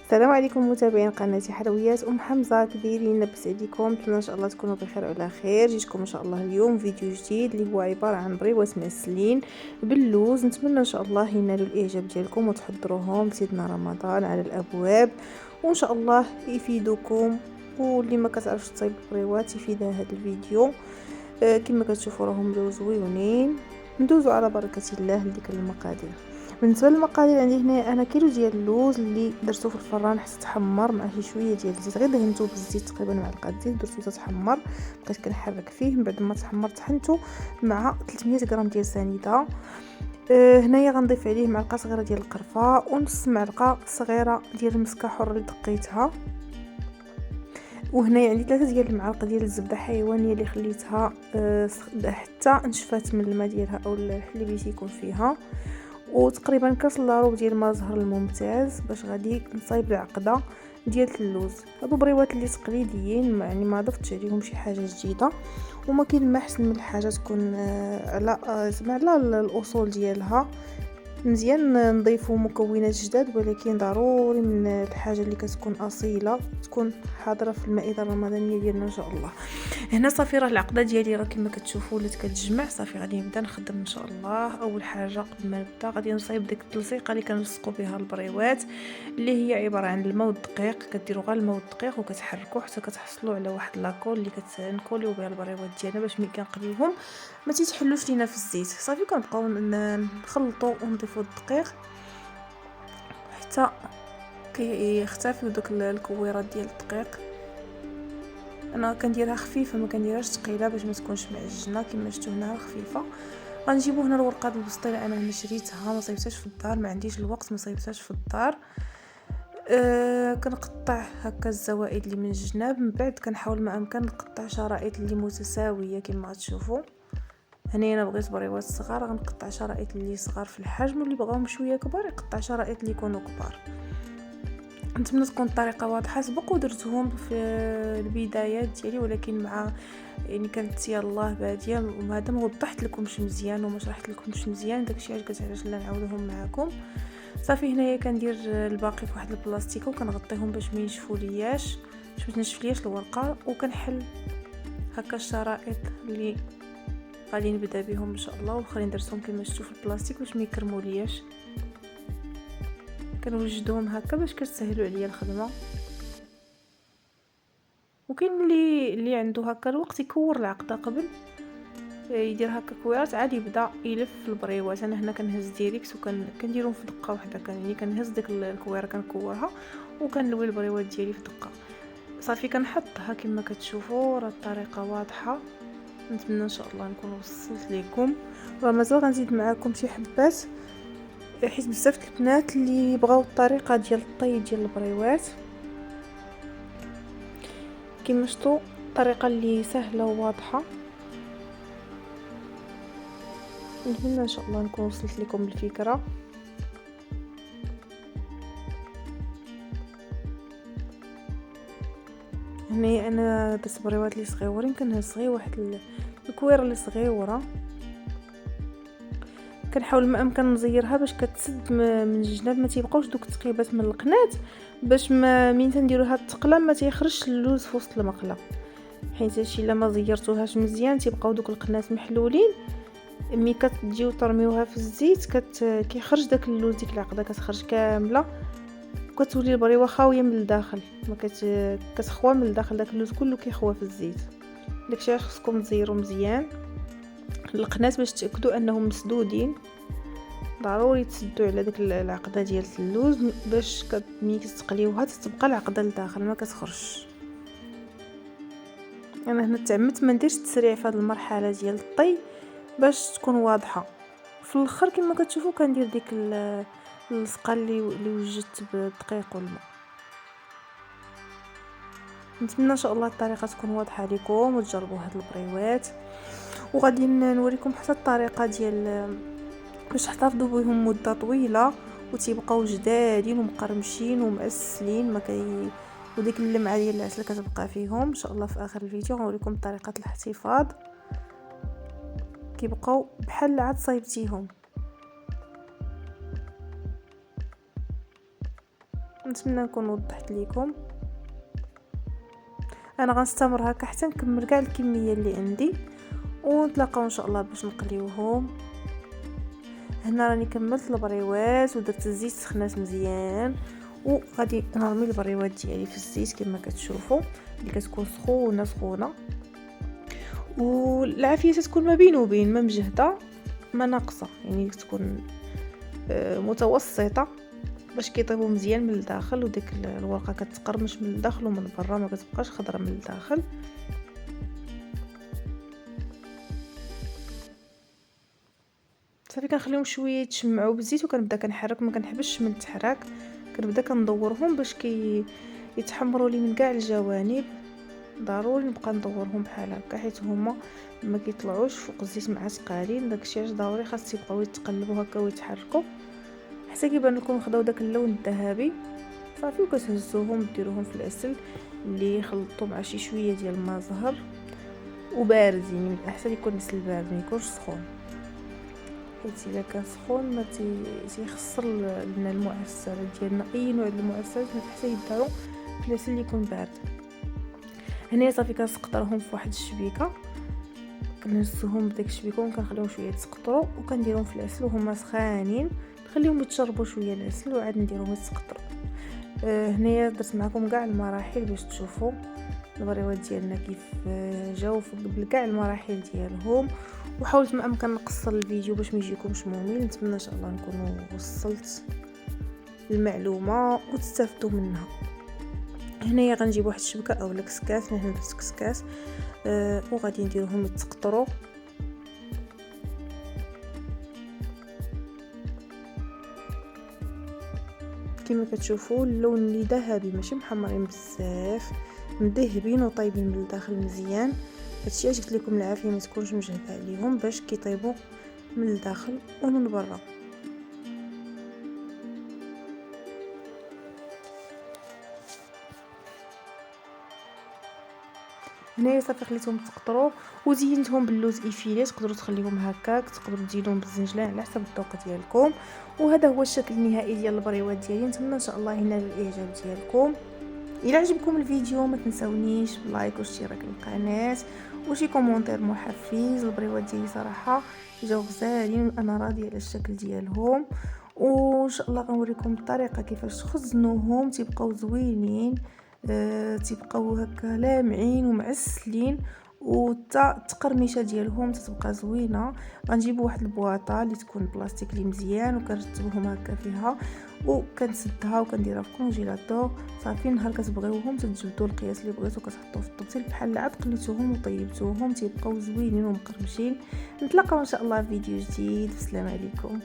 السلام عليكم متابعين قناه حلويات حمزه، كديرين؟ لاباس عليكم؟ نتمنى ان شاء الله تكونوا بخير وعلى خير. جيتكم ان شاء الله اليوم فيديو جديد اللي هو عباره عن بريوات معسلين باللوز. نتمنى ان شاء الله ينالوا الاعجاب ديالكم وتحضروهم سيدنا رمضان على الابواب، وان شاء الله يفيدوكم. واللي ما كتعرفش تصايب بريوات يفيدها هذا الفيديو. كما كتشوفوا راهم زويونين. ندوزوا على بركه الله لديك المقادير. بالنسبه للمقادير، عندي هنا انا كيلو ديال اللوز اللي درتو في الفران حتى تحمر مع شي شويه ديال الزيت، غير دهنتو بالزيت تقريبا معلقه زيت، درتو تحمر. بقيت كنحرك فيه من بعد ما تحمر طحنتو مع 300 غرام ديال سنيده. هنايا غنضيف عليه معلقه صغيره ديال القرفه ونص معلقه صغيره ديال المسكه حر اللي دقيتها. وهنايا عندي 3 ديال المعالق ديال الزبده حيوانيه اللي خليتها حتى نشفات من الماء ديالها او الحليب اللي تيكون فيها. وتقريبا كاس لاروب ديال ما زهر الممتاز باش غادي نصايب العقده ديال اللوز. هادو بريوات اللي تقليديين، يعني ما ضفتش عليهم شي حاجه جديده، وما كاين ما احسن من الحاجه تكون على الاصول ديالها. مزيان نضيفوا مكونات جداد، ولكن ضروري من الحاجه اللي كتكون اصيله تكون حاضره في المائده الرمضانيه ديالنا ان شاء الله. هنا صافي راه العقده ديالي راه كما كتشوفوا ولات كتجمع. صافي غادي نبدا نخدم ان شاء الله. اول حاجه قبل ما نبدا غادي نصايب ديك التلصيقه اللي كنلصقوا بها البريوات، اللي هي عباره عن الماء والدقيق. كديروا غير الماء والدقيق وكتحركوا حتى كتحصلوا على واحد لاكول اللي كتنكوليو بها البريوات ديالنا باش ملي كنقليوهم ما تيتحلوش لينا في الزيت. صافي كنبقاو نخلطوا ونضيفوا الدقيق حتى كيختفيو دوك الكويرات ديال الدقيق. انا كنديرها خفيفه، ما كنديرهاش ثقيله باش ما تكونش معجنه. كما شفتوا هنا خفيفه. غنجيبوا هنا الورقه البسطيله، انا هنا شريتها ما صايبتهاش في الدار، ما عنديش الوقت ما صايبتهاش في الدار. كنقطع هكا الزوائد اللي من الجناب، من بعد كنحاول ما امكن نقطع شرائط اللي متساويه كما غتشوفوا. هنا انا بغيت بريوات صغار غنقطع شرائط اللي صغار في الحجم، واللي بغاهم شويه كبار يقطع شرائط اللي يكونوا كبار. نتمنى تكون الطريقه واضحه. سبق ودرتهم في البدايات ديالي، ولكن مع يعني كانت يلاه باديه وهذا ما وضحت لكمش مزيان وما شرحت لكمش مزيان، داكشي علاش علاش لا نعاودهم معكم. صافي هنايا كندير الباقي في واحد البلاستيكه وكنغطيهم باش ما ينشفوا لياش، باش ما تنشف الورقه. وكنحل هكا الشرائط اللي غادي نبدا بهم ان شاء الله، والاخرين درتهم كما شفتوا في البلاستيك باش ما يكرموا لياش. كنوجدهم هكا باش كتسهلوا عليا الخدمه. وكاين اللي عنده هكا الوقت يكور العقده قبل يدير هكا كويرات عادي يبدا يلف البريوات. انا هنا كنهز ديريكس وكنديرهم في دقه واحده، يعني كنهز ديك الكويره كنكورها وكنلوي البريوات ديالي في دقه. صافي كنحطها كما كتشوفوا. راه الطريقه واضحه، نتمنى ان شاء الله نكون وصلت لكم. راه مازال غنزيد معكم شي حبات حيت بزاف البنات اللي بغاو الطريقه ديال الطي ديال البريوات. كما شفتوا الطريقه اللي سهله وواضحه. نتمنى ان شاء الله نكون وصلت لكم الفكره. هنا انا درت بريوات لي صغيورين، كنهز غير واحد الكويره اللي صغيره. كنحاول ما امكن نزيرها باش كتسد من الجناب، ما تيبقاوش دوك التقيبات من القنات، باش ما مين تنديروا هاد التقله ما تيخرجش اللوز في وسط المقله. حيت هادشي الا ما زيرتوهاش مزيان تيبقاو دوك القنات محلولين. ملي كتجيو ترميوها في الزيت كيخرج داك اللوز، ديك العقده كتخرج كامله وكتولي البريوه خاويه من الداخل، ما كتخوى من الداخل، داك اللوز كله كيخوى في الزيت. داكشي علاش خصكم تزيروا مزيان القنات باش تاكدوا انهم مسدودين. ضروري تسدوا على داك العقده ديال اللوز باش ملي كتقليوها تبقى العقده لداخل ما كتخرجش. انا هنا تعمدت ما نديرش التسريع في هذه المرحله ديال الطي باش تكون واضحه. في الاخر كما كتشوفوا كندير ديك اللصقه اللي وجدت بالدقيق والماء. نتمنى ان شاء الله الطريقه تكون واضحه لكم وتجربوا هاد البريوات. وغادي نوريكم حتى الطريقه ديال باش تحتفظوا بهم مده طويله وتيبقاو جدادين ومقرمشين ومعسلين وديك اللمعه ديال العسل كتبقى فيهم ان شاء الله. في اخر الفيديو غنوريكم طريقه الاحتفاظ، كيبقاو بحال عاد صايبتيهم. نتمنى نكون وضحت لكم. انا غنستمر هكا حتى نكمل كاع الكميه اللي عندي، ونتلاقاو ان شاء الله باش نقليوهم. هنا راني كملت البريوات ودرت الزيت سخنات مزيان، وغادي نرمي البريوات ديالي في الزيت كما كتشوفوا اللي كتكون سخونه سخونه، والعافيه تكون ما بين وبين، ما مجهده ما ناقصه، يعني تكون متوسطه باش كيطيبوا مزيان من الداخل، وديك الورقه كتقرمش من الداخل ومن برا، ما كتبقاش خضره من الداخل. صافي كنخليهم شويه يتشمعوا بالزيت، وكنبدا كنحرك، ما كنحبسش من التحراك، كنبدا كندورهم باش يتحمروا لي من كاع الجوانب. ضروري نبقى ندورهم بحال هكا حيت هما ما كيطلعوش فوق الزيت معسقالين، داكشي علاش ضروري خاص يبقاو يتقلبوا هكا ويتحركوا حتى كيبان لكم خداو داك اللون الذهبي. صافي وكتهزوهم ديروهم في العسل اللي خلطتو مع شي شويه ديال الماء زهر وبارد، يعني من الاحسن يكون عسل بارد ما يكونش سخون، حيت الا كان سخون ما تيخسر لنا المعسل ديالنا. اي نوع ديال المعسل حتى يدارو في العسل اللي يكون بارد. هنا صافي كنسقطرهم في واحد الشبيكه، كنهزوهم بداك الشبيكه وكنخليهم شويه يتسقطروا، وكنديرهم في العسل وهما سخانين، نخليهم يتشربوا شويه العسل وعاد نديرهم يتسقطروا. هنايا درت معكم كاع المراحل باش تشوفوا البريوات ديالنا كيف جاو بكاع المراحل ديالهم، وحاولت ما امكن نقصر الفيديو باش ما يجيكمش ممل. نتمنى ان شاء الله نكون وصلت المعلومه وتستافدوا منها. هنايا غنجيب واحد الشبكه او الكسكاس، هنا درت كسكاس وغادي نديرهم يتسقطروا. كما كتشوفوا اللون اللي ذهبي ماشي محمرين بزاف، مذهبين وطيبين من الداخل مزيان. هادشي علاش قلت لكم العافيه ما تكونش مجهده عليهم باش كيطيبوا من الداخل ومن برا. هنايا صافي خليتهم تقطروا وزينتهم باللوز ايفيلي، تقدروا تخليهم هكاك، تقدروا تزيدوهم بالزنجلان على حسب الذوق ديالكم. وهذا هو الشكل النهائي ديال البريوات ديالي. نتمنى ان شاء الله ينال الاعجاب ديالكم. الى عجبكم الفيديو ما تنساونيش باللايك واشتراك القناه وشي كومونتير محفز. البريوات ديالي صراحه جاو غزالين، انا راضيه على الشكل ديالهم، وان شاء الله غنوريكم الطريقه كيفاش تخزنوهم تيبقاو زوينين، تيبقاو هكا لامعين ومعسلين، وتا التقرميشه ديالهم تتبقى زوينه. غنجيبوا واحد البواطه اللي تكون بلاستيك اللي مزيان وكنرتبوهم هكا فيها وكنسدها وكنديرها في كونجيلاتور. صافي نهار كتبغيوهم تجبدوا القياس اللي بغيتو كتحطوه في الطبسيل بحال العاد قليتوهم وطيبتوهم تيبقاو زوينين ومقرمشين. نتلاقاو ان شاء الله في فيديو جديد. السلام عليكم.